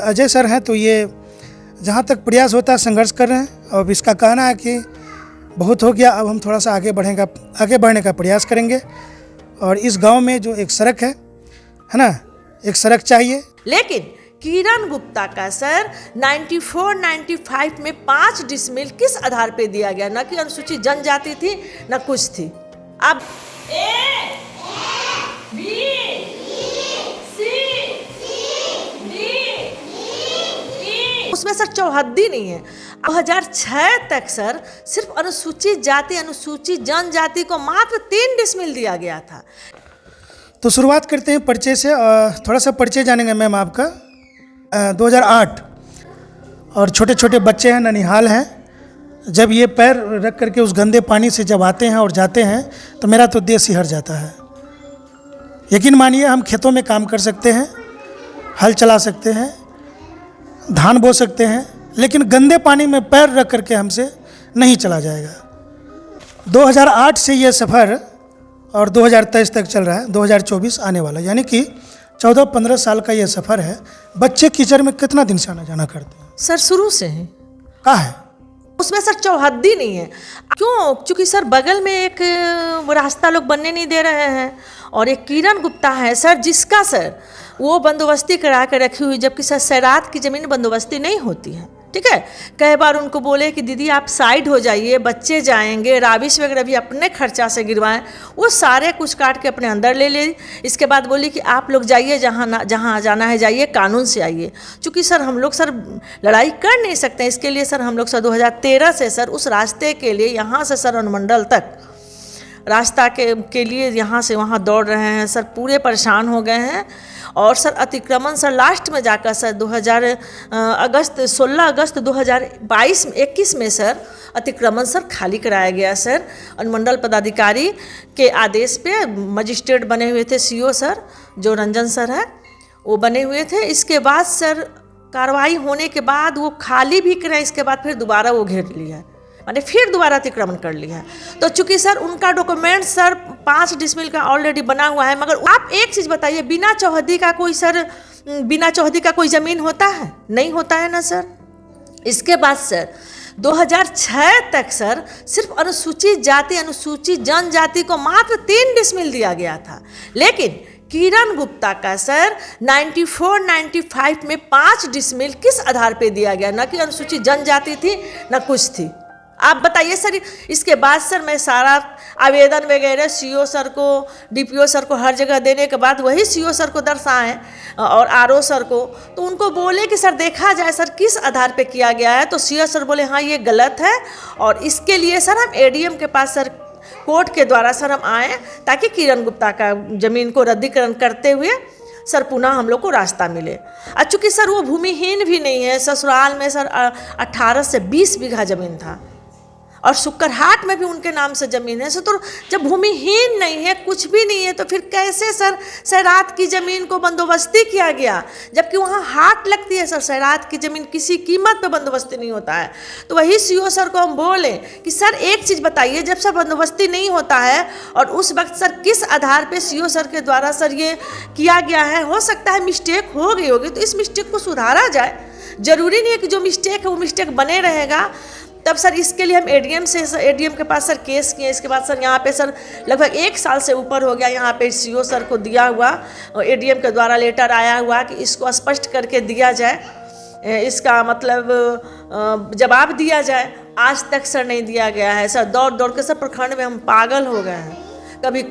Ajay sir हैं, तो ये जहाँ तक प्रयास होता है संघर्ष कर रहे हैं। और इसका कहना है कि बहुत हो गया, अब हम थोड़ा सा आगे बढ़ने का प्रयास करेंगे। और इस गांव में जो एक सड़क है ना, एक सड़क चाहिए। लेकिन किरण गुप्ता का सर 94-95 में 5 डिसमिल किस आधार पे दिया गया? न कि अनुसूचित जनजाति थी न कुछ थी। अब उसमें सर चौहद्दी नहीं है। 2006 तक सर सिर्फ अनुसूचित जाति अनुसूचित जनजाति को मात्र 3 डिसमिल दिया गया था। तो शुरुआत करते हैं परिचय से। थोड़ा सा परिचय जानेंगे मैम आपका। 2008 और छोटे छोटे बच्चे हैं, ननिहाल हैं। जब ये पैर रख करके उस गंदे पानी से जब आते हैं और जाते हैं तो मेरा तो देश सिहर जाता है। यकीन मानिए, हम खेतों में काम कर सकते हैं, हल चला सकते हैं, धान बो सकते हैं, लेकिन गंदे पानी में पैर रख करके हमसे नहीं चला जाएगा। 2008 से ये सफ़र और 2023 तक चल रहा है, 2024 आने वाला, यानी कि 14-15 साल का ये सफ़र है। बच्चे कीचड़ में कितना दिन से आना जाना करते हैं? सर शुरू से है। कहाँ है? उसमें सर चौहद्दी नहीं है। क्यों? क्योंकि सर बगल में एक रास्ता लोग बनने नहीं दे रहे हैं। और एक किरण गुप्ता है सर, जिसका सर वो बंदोबस्ती करा कर रखी हुई, जबकि सर सैरात की ज़मीन बंदोबस्ती नहीं होती है। ठीक है, कई बार उनको बोले कि दीदी आप साइड हो जाइए, बच्चे जाएंगे, राबिश वगैरह भी अपने खर्चा से गिरवाएं, वो सारे कुछ काट के अपने अंदर ले इसके बाद बोली कि आप लोग जाइए, जहाँ जाना है जाइए, कानून से आइए। चूँकि सर हम लोग सर लड़ाई कर नहीं सकते, इसके लिए सर हम लोग सर 2013 से सर उस रास्ते के लिए यहाँ से सर अनुमंडल तक रास्ता के लिए यहाँ से वहाँ दौड़ रहे हैं सर। पूरे परेशान हो गए हैं। और सर अतिक्रमण सर लास्ट में जाकर सर 16 अगस्त 2021 में सर अतिक्रमण सर खाली कराया गया सर। अनुमंडल पदाधिकारी के आदेश पे मजिस्ट्रेट बने हुए थे, सीओ सर जो रंजन सर है, वो बने हुए थे। इसके बाद सर कार्रवाई होने के बाद वो खाली भी कराए, इसके बाद फिर दोबारा वो घेर लिया, मैंने फिर दोबारा अतिक्रमण कर लिया है। तो चूंकि सर उनका डॉक्यूमेंट सर 5 डिसमिल का ऑलरेडी बना हुआ है। मगर आप एक चीज़ बताइए, बिना चौहद्दी का कोई ज़मीन होता है? नहीं होता है ना सर। इसके बाद सर 2006 तक सर सिर्फ अनुसूचित जाति अनुसूचित जनजाति को मात्र 3 डिसमिल दिया गया था। लेकिन किरण गुप्ता का सर 94-95 में 5 डिसमिल किस आधार पे दिया गया? न कि अनुसूचित जनजाति थी न कुछ थी। आप बताइए सर। इसके बाद सर मैं सारा आवेदन वगैरह सीओ सर को, डीपीओ सर को हर जगह देने के बाद वही सीओ सर को दर्शाएं और आरओ सर को, तो उनको बोले कि सर देखा जाए सर किस आधार पे किया गया है। तो सीओ सर बोले हाँ ये गलत है, और इसके लिए सर हम एडीएम के पास सर कोर्ट के द्वारा सर हम आए, ताकि किरण गुप्ता का ज़मीन को रद्दीकरण करते हुए सर पुनः हम लोग को रास्ता मिले। और चूँकि सर वो भूमिहीन भी नहीं है, ससुराल में सर 18 से 20 बीघा ज़मीन था, और शुक्करहाट में भी उनके नाम से ज़मीन है। सो तो जब भूमिहीन नहीं है, कुछ भी नहीं है, तो फिर कैसे सर सैरात की ज़मीन को बंदोबस्ती किया गया? जबकि वहाँ हाट लगती है सर, सैरात की ज़मीन किसी कीमत पे बंदोबस्ती नहीं होता है। तो वही सीओ सर को हम बोले कि सर एक चीज़ बताइए, जब सर बंदोबस्ती नहीं होता है और उस वक्त सर किस आधार पर सीओ सर के द्वारा सर ये किया गया है? हो सकता है मिस्टेक हो गई होगी, तो इस मिस्टेक को सुधारा जाए। ज़रूरी नहीं है कि जो मिस्टेक है वो मिस्टेक बने रहेगा। तब सर इसके लिए हम एडीएम के पास सर केस किए। इसके बाद सर यहाँ पे सर लगभग 1 साल से ऊपर हो गया, यहाँ पे सीओ सर को दिया हुआ एडीएम के द्वारा लेटर आया हुआ कि इसको स्पष्ट करके दिया जाए, इसका मतलब जवाब दिया जाए। आज तक सर नहीं दिया गया है सर। दौड़ दौड़ के सर प्रखंड में हम पागल हो गए हैं, कभी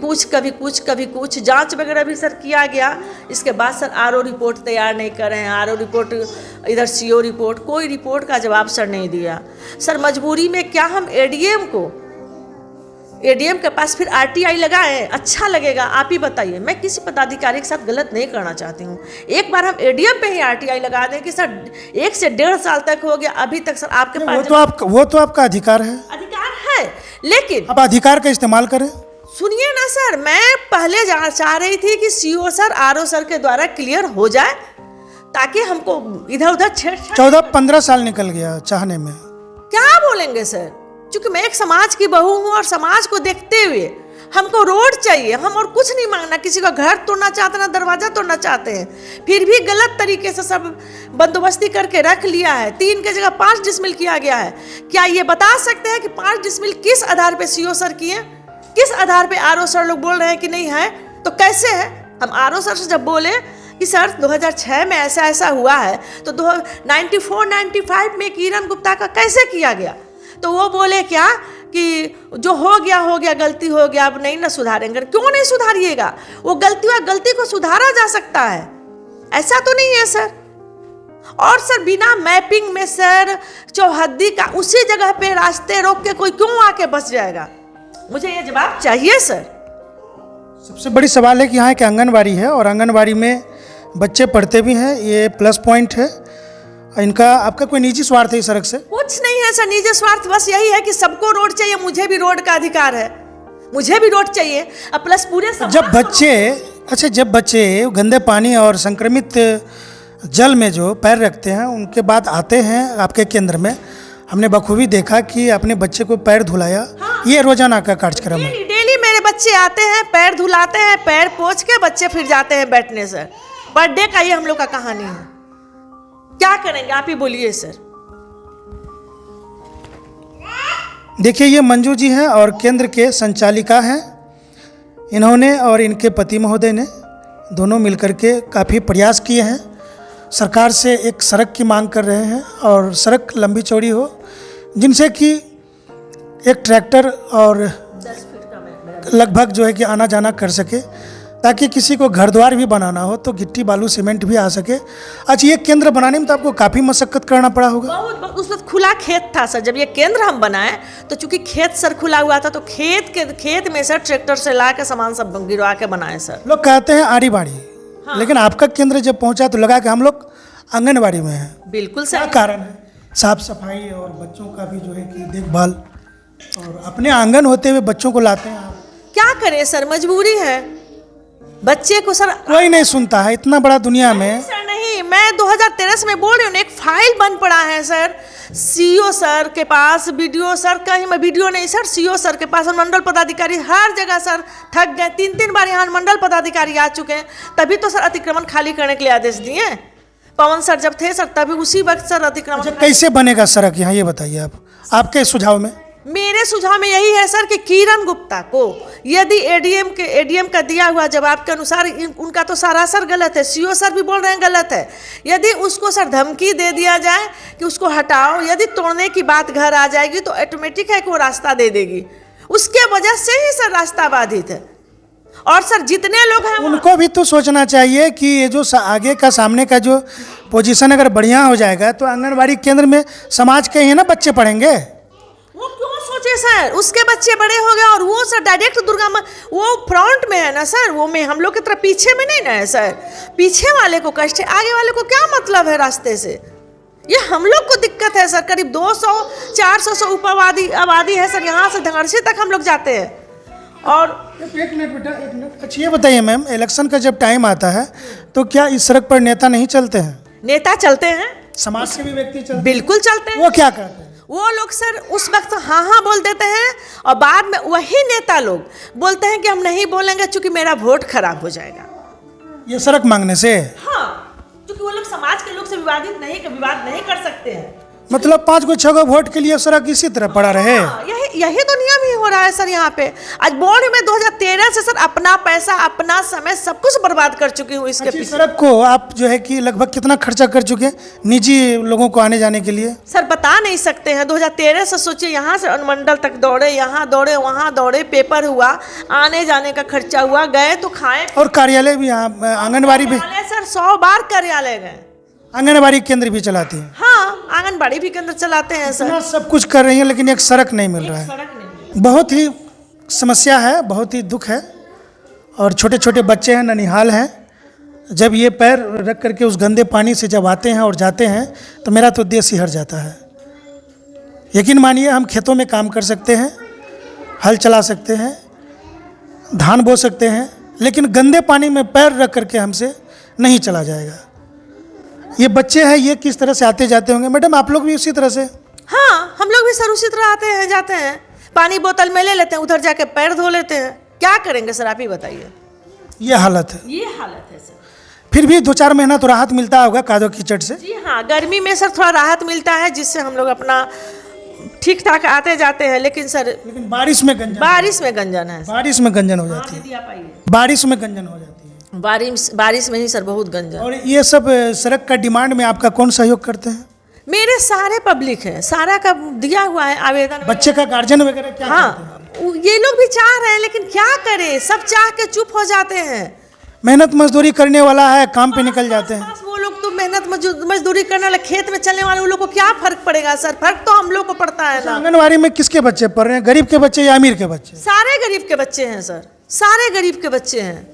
कुछ जांच वगैरह भी सर किया गया। इसके बाद सर आरओ रिपोर्ट तैयार नहीं कर रहे हैं, आरओ रिपोर्ट, इधर सीओ रिपोर्ट, कोई रिपोर्ट का जवाब सर नहीं दिया। सर मजबूरी में क्या हम एडीएम के पास फिर आरटीआई लगाएं? अच्छा लगेगा? आप ही बताइए। मैं किसी पदाधिकारी के साथ गलत नहीं करना चाहती हूँ। एक बार हम एडीएम पे ही आरटीआई लगा दें कि सर 1 से 1.5 साल तक हो गया, अभी तक सर आपके पास वो तो आपका अधिकार है, लेकिन आप अधिकार का इस्तेमाल करें। सुनिए ना सर, मैं पहले चाह रही थी कि सीओ सर आरओ सर के द्वारा क्लियर हो जाए, ताकि हमको इधर उधर 14-15 साल निकल गया चाहने में। क्या बोलेंगे सर? क्योंकि मैं एक समाज की बहू हूँ और समाज को देखते हुए हमको रोड चाहिए, हम और कुछ नहीं मांगना, किसी का घर तोड़ना चाहते ना दरवाजा तोड़ना चाहते हैं, फिर भी गलत तरीके से सब बंदोबस्ती करके रख लिया है। 3 की जगह 5 डिसमिल किया गया है। क्या ये बता सकते हैं कि 5 डिसमिल किस आधार पे सीओ सर किए, किस आधार पे आरओ सर लोग बोल रहे हैं कि नहीं है? तो कैसे है? हम आरओ सर से जब बोले कि सर 2006 में ऐसा ऐसा हुआ है, तो 94-95 में किरण गुप्ता का कैसे किया गया? तो वो बोले क्या कि जो हो गया गलती हो गया, अब नहीं ना सुधारेंगे। क्यों नहीं सुधारिएगा? वो गलती को सुधारा जा सकता है, ऐसा तो नहीं है सर। और सर बिना मैपिंग में सर चौहद्दी का उसी जगह पे रास्ते रोक के कोई क्यों आके बस जाएगा? मुझे ये जवाब चाहिए सर। सबसे बड़ी सवाल है कि यहाँ एक आंगनबाड़ी है और आंगनबाड़ी में बच्चे पढ़ते भी हैं, ये प्लस पॉइंट है। इनका आपका कोई निजी स्वार्थ है इस सड़क से? कुछ नहीं है सर निजी स्वार्थ, बस यही है कि सबको रोड चाहिए, मुझे भी रोड का अधिकार है, मुझे भी रोड चाहिए। अब प्लस पूरे जब बच्चे गंदे पानी और संक्रमित जल में जो पैर रखते हैं, उनके बाद आते हैं आपके केंद्र में, हमने बखूबी देखा कि अपने बच्चे को पैर धुलाया। हाँ। ये रोजाना का कार्यक्रम है। डेली मेरे बच्चे आते हैं, पैर धुलाते हैं, पैर पोंछ के बच्चे फिर जाते हैं बैठने सर। बर्थडे का ये हम लोग का कहानी है। क्या करेंगे आप ही बोलिए सर। देखिए ये मंजू जी हैं और केंद्र के संचालिका हैं। इन्होंने और इनके पति महोदय ने दोनों मिलकर के काफ़ी प्रयास किए हैं। सरकार से एक सड़क की मांग कर रहे हैं और सड़क लंबी चौड़ी हो, जिनसे कि एक ट्रैक्टर और 10 फीट का लगभग जो है कि आना जाना कर सके, ताकि किसी को घर द्वार भी बनाना हो तो गिट्टी बालू सीमेंट भी आ सके। अच्छा, ये केंद्र बनाने में तो आपको काफ़ी मशक्कत करना पड़ा होगा। बहुत उस वक्त खुला खेत था सर। जब ये केंद्र हम बनाए तो चूंकि खेत सर खुला हुआ था, तो खेत में सर ट्रैक्टर से ला के सामान सब गिरवा के बनाए सर। लोग कहते हैं आड़ी बाड़ी। हाँ। लेकिन आपका केंद्र जब पहुंचा तो लगा कि हम लोग आंगनबाड़ी में हैं। बिल्कुल सर। क्या कारण है? साफ सफाई और बच्चों का भी जो है कि देखभाल, और अपने आंगन होते हुए बच्चों को लाते हैं आप। क्या करें सर, मजबूरी है। बच्चे को सर कोई नहीं सुनता है इतना बड़ा दुनिया में। सर नहीं, मैं 2013 में बोल रही हूँ, एक फाइल बन पड़ा है सर सीओ सर के पास, बीडीओ सर कहीं में वीडियो नहीं सर, सीओ सर के पास, मंडल पदाधिकारी हर जगह सर थक गए। 3 बार यहाँ मंडल पदाधिकारी आ चुके हैं, तभी तो सर अतिक्रमण खाली करने के लिए आदेश दिए। पवन सर जब थे सर तभी उसी वक्त सर अतिक्रमण। अच्छा, कैसे बनेगा सड़क यहाँ, ये बताइए आप, आपके सुझाव में। मेरे सुझाव में यही है सर कि किरण गुप्ता को यदि एडीएम का दिया हुआ जवाब के अनुसार, उनका तो सरासर गलत है, सीओ सर भी बोल रहे हैं गलत है, यदि उसको सर धमकी दे दिया जाए कि उसको हटाओ, यदि तोड़ने की बात घर आ जाएगी तो ऑटोमेटिक है कि वो रास्ता दे देगी। उसके वजह से ही सर रास्ता बाधित है। और सर जितने लोग हैं उनको भी तो सोचना चाहिए कि ये जो आगे का सामने का जो पोजीशन अगर बढ़िया हो जाएगा तो आंगनबाड़ी केंद्र में समाज के ही ना बच्चे पढ़ेंगे। वो क्यों सोचे सर, उसके बच्चे बड़े हो गए और वो सर डायरेक्ट दुर्गा वो फ्रंट में है ना सर, वो में हम लोग की तरफ पीछे में नहीं ना है सर। पीछे वाले को कष्ट है, आगे वाले को क्या मतलब है रास्ते से? ये हम लोग को दिक्कत है सर। करीब 200-400 से ऊपर आबादी है सर, यहाँ से धनगढ़सी तक हम लोग जाते हैं। और एक मिनट बेटा, एक मिनट। अच्छा ये बताइए मैम, इलेक्शन का जब टाइम आता है तो क्या इस सड़क पर नेता नहीं चलते हैं? नेता चलते हैं, समाज से भी व्यक्ति चलते हैं। बिल्कुल चलते हैं। वो क्या कहते हैं? वो लोग सर उस वक्त हाँ बोल देते हैं और बाद में वही नेता लोग बोलते हैं कि हम नहीं बोलेंगे चूंकि मेरा वोट खराब हो जाएगा। ये सड़क मांगने से? हाँ, क्योंकि वो लोग समाज के लोग से विवाद नहीं कर सकते हैं। मतलब 5 को 6 को वोट के लिए सड़क इसी तरह पड़ा रहे। हाँ, यही तो नियम ही हो रहा है सर यहाँ पे। आज बोर्ड में 2013 से सर अपना पैसा, अपना समय सब कुछ बर्बाद कर चुकी हूँ इसके पीछे। सड़क को आप जो है कि लगभग कितना खर्चा कर चुके हैं निजी लोगों को आने जाने के लिए? सर बता नहीं सकते हैं। 2013 से सोचिए, यहाँ से अनुमंडल तक दौड़े, यहाँ दौड़े, वहाँ दौड़े, पेपर हुआ, आने जाने का खर्चा हुआ, गए तो खाए। और कार्यालय भी, यहाँ आंगनबाड़ी भी सर 100 बार कार्यालय गए। आंगनबाड़ी केंद्र भी चलाती हैं? हाँ, आंगनबाड़ी भी केंद्र चलाते हैं सर। सब कुछ कर रही हैं लेकिन एक सड़क नहीं मिल रहा है। बहुत ही समस्या है, बहुत ही दुख है। और छोटे छोटे बच्चे हैं, ननिहाल हैं, जब ये पैर रख करके उस गंदे पानी से जब आते हैं और जाते हैं तो मेरा तो देश ही हट जाता है। यकीन मानिए, हम खेतों में काम कर सकते हैं, हल चला सकते हैं, धान बो सकते हैं, लेकिन गंदे पानी में पैर रख करके हमसे नहीं चला जाएगा। ये बच्चे हैं, ये किस तरह से आते जाते होंगे? मैडम आप लोग भी उसी तरह से? हाँ, हम लोग भी सर उसी तरह आते हैं जाते हैं, पानी बोतल में ले लेते हैं, उधर जाके पैर धो लेते हैं। क्या करेंगे सर, आप ही बताइए। ये हालत है। ये हालत है सर। फिर भी 2-4 महीना तो राहत मिलता होगा कादो कीचड़ से। जी हाँ, गर्मी में सर थोड़ा राहत मिलता है, जिससे हम लोग अपना ठीक ठाक आते जाते हैं। लेकिन सर लेकिन बारिश में गंजन है सर। बारिश में गंजन हो जाती है। बारिश में गंजन हो जाती है। बारिश में ही सर बहुत गंजन। और ये सब सड़क का डिमांड में आपका कौन सहयोग करते हैं? मेरे सारे पब्लिक है, सारा का दिया हुआ है आवेदन। बच्चे का गार्जियन वगैरह क्या करते हैं? ये लोग भी चाह रहे हैं, लेकिन क्या करें, सब चाह के चुप हो जाते हैं। मेहनत मजदूरी करने वाला है, काम पे निकल जाते हैं। वो लोग तो मेहनत मजदूरी करने वाले, खेत में चलने वाले, उन लोग को क्या फर्क पड़ेगा सर? फर्क तो हम लोग को पड़ता है ना। आंगनवाड़ी में किसके बच्चे पढ़ रहे हैं, गरीब के बच्चे या अमीर के बच्चे? सारे गरीब के बच्चे हैं सर, सारे गरीब के बच्चे हैं।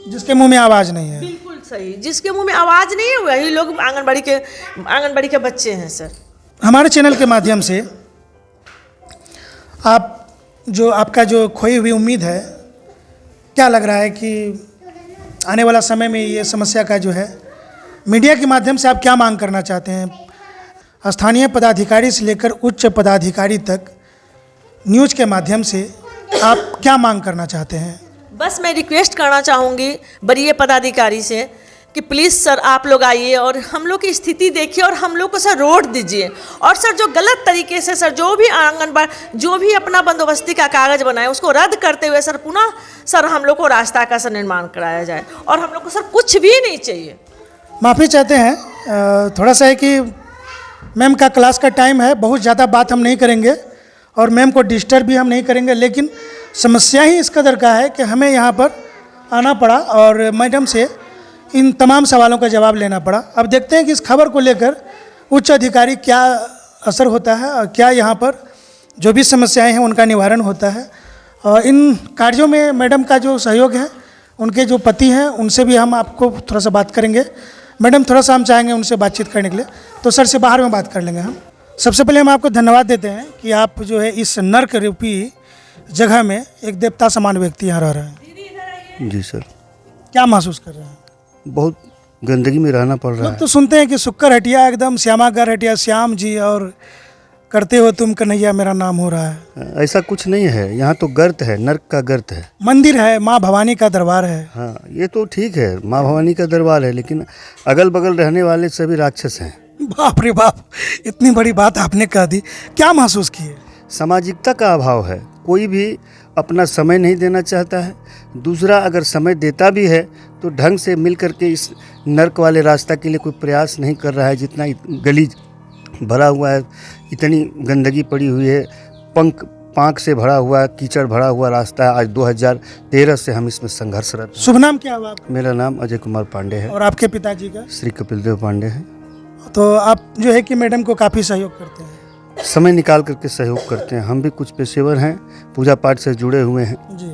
जिसके मुंह में आवाज नहीं है। बिल्कुल सही, जिसके मुंह में आवाज नहीं है वही लोग आंगनबाड़ी के बच्चे हैं सर। हमारे चैनल के माध्यम से आपका जो खोई हुई उम्मीद है, क्या लग रहा है कि आने वाला समय में ये समस्या का जो है, मीडिया के माध्यम से आप क्या मांग करना चाहते हैं? स्थानीय पदाधिकारी से लेकर उच्च पदाधिकारी तक न्यूज़ के माध्यम से आप क्या मांग करना चाहते हैं? बस मैं रिक्वेस्ट करना चाहूँगी वरीय पदाधिकारी से कि प्लीज़ सर आप लोग आइए और हम लोग की स्थिति देखिए और हम लोग को सर रोड दीजिए। और सर जो गलत तरीके से सर जो भी आंगनबाड़ी जो भी अपना बंदोबस्ती का कागज़ बनाए उसको रद्द करते हुए सर पुनः सर हम लोग को रास्ता का सर निर्माण कराया जाए। और हम लोग को सर कुछ भी नहीं चाहिए। माफ़ी चाहते हैं, थोड़ा सा है कि मैम का क्लास का टाइम है, बहुत ज़्यादा बात हम नहीं करेंगे और मैम को डिस्टर्ब भी हम नहीं करेंगे। लेकिन समस्या ही इस कदर का है कि हमें यहाँ पर आना पड़ा और मैडम से इन तमाम सवालों का जवाब लेना पड़ा। अब देखते हैं कि इस खबर को लेकर उच्च अधिकारी क्या असर होता है और क्या यहाँ पर जो भी समस्याएं हैं उनका निवारण होता है। और इन कार्यों में मैडम का जो सहयोग है, उनके जो पति हैं उनसे भी हम आपको थोड़ा सा बात करेंगे। मैडम थोड़ा सा हम चाहेंगे उनसे बातचीत करने के लिए, तो सर से बाहर में बात कर लेंगे हम। सबसे पहले हम आपको धन्यवाद देते हैं कि आप जो है इस नर्क रूपी जगह में एक देवता समान व्यक्ति यहाँ रह रहे हैं। जी सर। क्या महसूस कर रहे हैं? बहुत गंदगी में रहना पड़ रहा लोग है। तो सुनते हैं कि शुक्र हटिया एकदम श्यामागर हटिया श्याम जी और करते हो तुम कन्हैया मेरा नाम हो रहा है। ऐसा कुछ नहीं है, यहाँ तो गर्त है, नर्क का गर्त है। मंदिर है, माँ भवानी का दरबार है। हाँ, ये तो ठीक है, माँ भवानी का दरबार है, लेकिन अगल बगल रहने वाले सभी राक्षस हैं। बाप रे बाप, इतनी बड़ी बात आपने कह दी। क्या महसूस किए? सामाजिकता का अभाव है, कोई भी अपना समय नहीं देना चाहता है। दूसरा, अगर समय देता भी है तो ढंग से मिल करके इस नर्क वाले रास्ता के लिए कोई प्रयास नहीं कर रहा है। जितना गली भरा हुआ है, इतनी गंदगी पड़ी हुई है, पांक से भरा हुआ है, कीचड़ भरा हुआ रास्ता है। आज 2013 से हम इसमें संघर्षरत हैं। शुभ नाम क्या हुआ आपका? मेरा नाम अजय कुमार पांडे है। और आपके पिताजी का? श्री कपिल देव पांडे है। तो आप जो है कि मैडम को काफ़ी सहयोग करते हैं? समय निकाल करके सहयोग करते हैं। हम भी कुछ पेशेवर हैं, पूजा पाठ से जुड़े हुए हैं जी,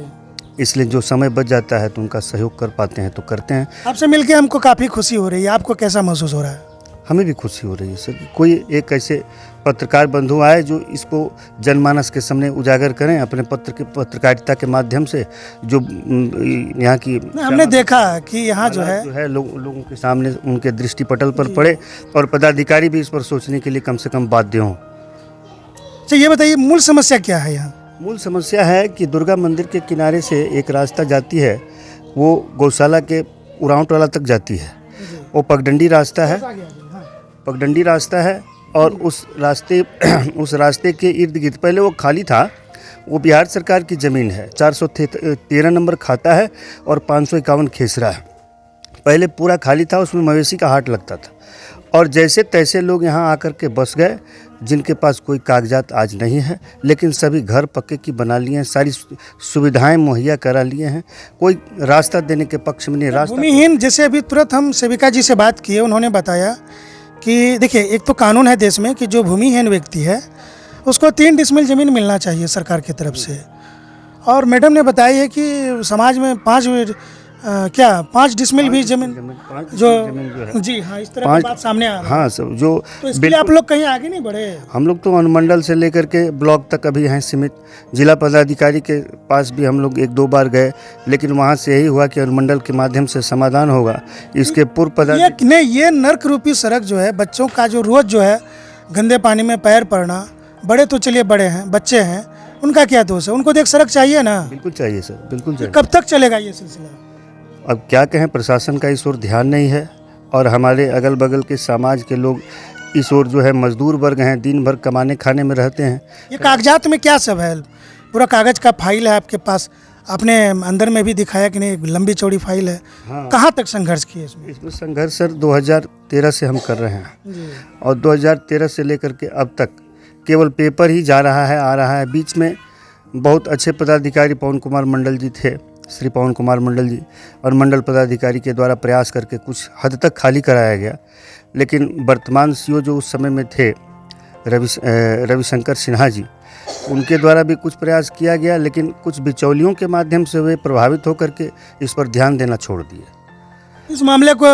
इसलिए जो समय बच जाता है तो उनका सहयोग कर पाते हैं तो करते हैं। आपसे मिलके हमको काफ़ी खुशी हो रही है। आपको कैसा महसूस हो रहा है? हमें भी खुशी हो रही है सर। कोई एक ऐसे पत्रकार बंधु आए जो इसको जनमानस के सामने उजागर करें अपने पत्रकारिता के माध्यम से। जो यहाँ की हमने देखा कि यहाँ जो है लोगों के सामने उनके दृष्टिपटल पर पड़े और पदाधिकारी भी इस पर सोचने के लिए कम से कम बाध्य हों। अच्छा, ये बताइए मूल समस्या क्या है यहाँ? मूल समस्या है कि दुर्गा मंदिर के किनारे से एक रास्ता जाती है, वो गौशाला के उरांव टोला तक जाती है। वो पगडंडी रास्ता है, पगडंडी रास्ता है। और उस रास्ते के इर्द गिर्द पहले वो खाली था। वो बिहार सरकार की ज़मीन है, 413 नंबर खाता है और 551 खेसरा है। पहले पूरा खाली था, उसमें मवेशी का हाट लगता था और जैसे तैसे लोग यहाँ आकर के बस गए, जिनके पास कोई कागजात आज नहीं है, लेकिन सभी घर पक्के की बना लिए हैं, सारी सुविधाएं मुहैया करा लिए हैं। कोई रास्ता देने के पक्ष में नहीं। रास्ता भूमिहीन, जैसे अभी तुरंत हम सेविका जी से बात किए, उन्होंने बताया कि देखिए एक तो कानून है देश में कि जो भूमिहीन व्यक्ति है उसको 3 डिसमिल ज़मीन मिलना चाहिए सरकार की तरफ से। और मैडम ने बताया है कि समाज में 5 डिसमिल भी जमीन जो है। जी हाँ, इस तरह की बात सामने आ रही है। हाँ सब जो तो इसके लिए आप लोग कहीं आगे नहीं बढ़े? हम लोग तो अनुमंडल से लेकर के ब्लॉक तक अभी हैं सीमित। जिला पदाधिकारी के पास भी हम लोग 1-2 बार गए, लेकिन वहाँ से यही हुआ कि अनुमंडल के माध्यम से समाधान होगा। इसके पूर्व पदाधिकारी ये नर्क रूपी सड़क जो है, बच्चों का जो रोज़ जो है गंदे पानी में पैर पड़ना, बड़े तो चलिए बड़े हैं, बच्चे हैं, उनका क्या दोष है? उनको तो एक सड़क चाहिए ना। बिल्कुल चाहिए सर, बिल्कुल चाहिए। कब तक चलेगा ये सिलसिला? अब क्या कहें, प्रशासन का इस ओर ध्यान नहीं है और हमारे अगल बगल के समाज के लोग इस ओर जो है मजदूर वर्ग हैं, दिन भर कमाने खाने में रहते हैं। ये कागजात में क्या सब है? पूरा कागज का फाइल है आपके पास, आपने अंदर में भी दिखाया कि नहीं, लंबी चौड़ी फाइल है। हाँ। कहाँ तक संघर्ष किए इसमें? इसमें संघर्ष सर 2013 से हम कर रहे हैं और 2013 से लेकर के अब तक केवल पेपर ही जा रहा है, आ रहा है। बीच में बहुत अच्छे पदाधिकारी पवन कुमार मंडल जी थे, श्री पवन कुमार मंडल जी, और मंडल पदाधिकारी के द्वारा प्रयास करके कुछ हद तक खाली कराया गया। लेकिन वर्तमान सीओ जो उस समय में थे रविशंकर सिन्हा जी, उनके द्वारा भी कुछ प्रयास किया गया, लेकिन कुछ बिचौलियों के माध्यम से वे प्रभावित होकर के इस पर ध्यान देना छोड़ दिए। इस मामले को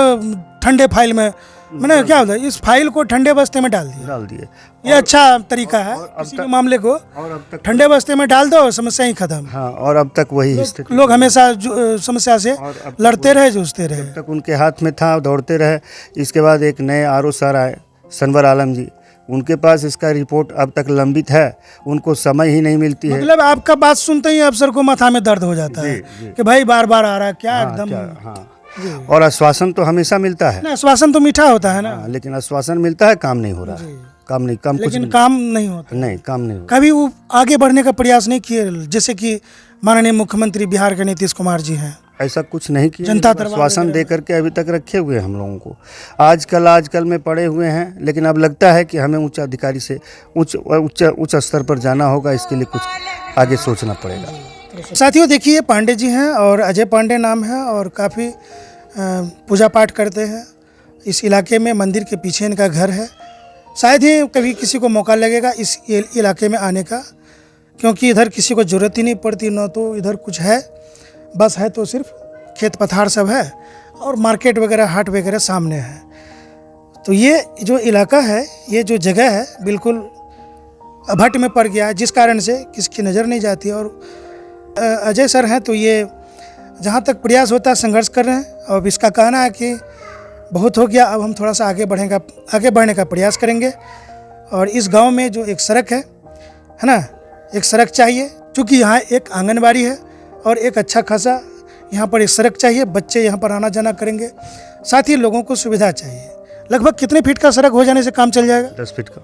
ठंडे फाइल में, मैंने क्या होता है, इस फाइल को ठंडे बस्ते में डाल दिए। ये अच्छा तरीका है, किसी भी मामले को और अब तक ठंडे बस्ते में डाल दो, समस्या ही खत्म। हाँ, और अब तक वही स्थिति। लोग हमेशा समस्या से लड़ते रहे, जूझते रहे। जब तक उनके हाथ में था दौड़ते रहे। इसके बाद एक नए आरओ सर आए, सनवर आलम जी, उनके पास इसका रिपोर्ट अब तक लंबित है, उनको समय ही नहीं मिलती है। मतलब आपका बात सुनते ही अफसर को माथा में दर्द हो जाता है कि भाई बार बार आ रहा है क्या, एकदम। हाँ, और आश्वासन तो हमेशा मिलता है ना, आश्वासन तो मीठा होता है ना। हाँ, लेकिन आश्वासन मिलता है, काम नहीं हो रहा है। काम लेकिन काम नहीं होता। नहीं, काम नहीं होता। कभी वो आगे बढ़ने का प्रयास नहीं किए, जैसे कि माननीय मुख्यमंत्री बिहार के नीतीश कुमार जी हैं? ऐसा कुछ नहीं किया, जनता दरबार आश्वासन दे करके अभी तक रखे हुए हैं हम लोगों को। आजकल में पड़े हुए हैं, लेकिन अब लगता है कि हमें उच्च अधिकारी से उच्च स्तर पर जाना होगा। इसके लिए कुछ आगे सोचना पड़ेगा। साथियों देखिए, पांडे जी हैं और अजय पांडे नाम है और काफ़ी पूजा पाठ करते हैं। इस इलाके में मंदिर के पीछे इनका घर है। शायद ही कभी किसी को मौका लगेगा इस इलाके में आने का, क्योंकि इधर किसी को ज़रूरत ही नहीं पड़ती, न तो इधर कुछ है, बस है तो सिर्फ खेत पथार सब है और मार्केट वगैरह, हाट वगैरह सामने है। तो ये जो इलाका है, ये जो जगह है, बिल्कुल अभट में पड़ गया है, जिस कारण से किसकी नज़र नहीं जाती। और अजय सर हैं तो ये जहाँ तक प्रयास होता है संघर्ष कर रहे हैं। और इसका कहना है कि बहुत हो गया, अब हम थोड़ा सा आगे बढ़ने का प्रयास करेंगे। और इस गांव में जो एक सड़क है ना, एक सड़क चाहिए, क्योंकि यहाँ एक आंगनबाड़ी है और एक अच्छा खासा यहाँ पर एक सड़क चाहिए। बच्चे यहाँ पर आना जाना करेंगे, साथ ही लोगों को सुविधा चाहिए। लगभग कितने फीट का सड़क हो जाने से काम चल जाएगा? 10 फीट का।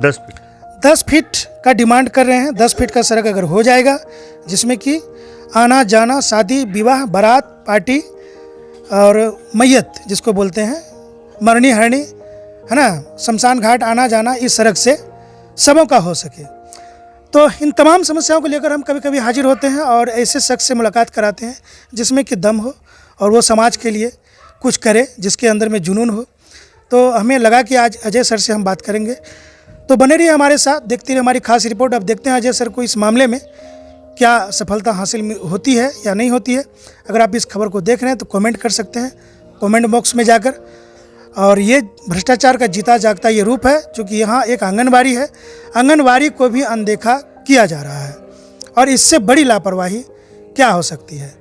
10 फीट 10 फीट का डिमांड कर रहे हैं। 10 फीट का सड़क अगर हो जाएगा, जिसमें कि आना जाना, शादी विवाह, बारात पार्टी और मैयत जिसको बोलते हैं, मरनी हरनी, है ना, शमशान घाट आना जाना, इस सड़क से सबों का हो सके। तो इन तमाम समस्याओं को लेकर हम कभी कभी हाजिर होते हैं और ऐसे शख्स से मुलाकात कराते हैं जिसमें कि दम हो और वो समाज के लिए कुछ करे, जिसके अंदर में जुनून हो। तो हमें लगा कि आज अजय सर से हम बात करेंगे, तो बने रहिए हमारे साथ, देखते रहिए हमारी खास रिपोर्ट। अब देखते हैं अजय सर को इस मामले में क्या सफलता हासिल होती है या नहीं होती है। अगर आप इस खबर को देख रहे हैं तो कमेंट कर सकते हैं कमेंट बॉक्स में जाकर। और ये भ्रष्टाचार का जीता जागता ये रूप है, क्योंकि यहाँ एक आंगनबाड़ी है, आंगनबाड़ी को भी अनदेखा किया जा रहा है। और इससे बड़ी लापरवाही क्या हो सकती है?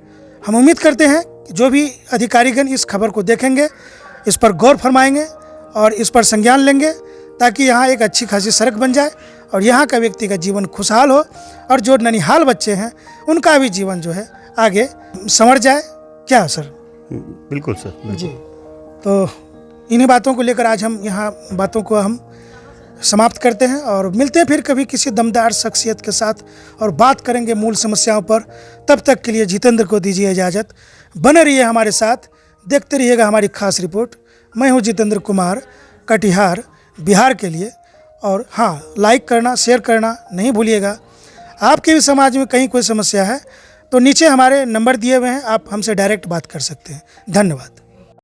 हम उम्मीद करते हैं कि जो भी अधिकारीगण इस खबर को देखेंगे, इस पर गौर फरमाएंगे और इस पर संज्ञान लेंगे, ताकि यहाँ एक अच्छी खासी सड़क बन जाए और यहाँ का व्यक्ति का जीवन खुशहाल हो और जो ननिहाल बच्चे हैं उनका भी जीवन जो है आगे संवर जाए। क्या सर? बिल्कुल सर, जी। तो इन्हीं बातों को लेकर आज हम यहाँ बातों को हम समाप्त करते हैं और मिलते हैं फिर कभी किसी दमदार शख्सियत के साथ और बात करेंगे मूल समस्याओं पर। तब तक के लिए जितेंद्र को दीजिए इजाज़त। बने रहिए हमारे साथ, देखते रहिएगा हमारी खास रिपोर्ट। मैं हूँ जितेंद्र कुमार, कटिहार, बिहार के लिए। और हाँ, लाइक करना, शेयर करना नहीं भूलिएगा। आपके भी समाज में कहीं कोई समस्या है तो नीचे हमारे नंबर दिए हुए हैं, आप हमसे डायरेक्ट बात कर सकते हैं। धन्यवाद।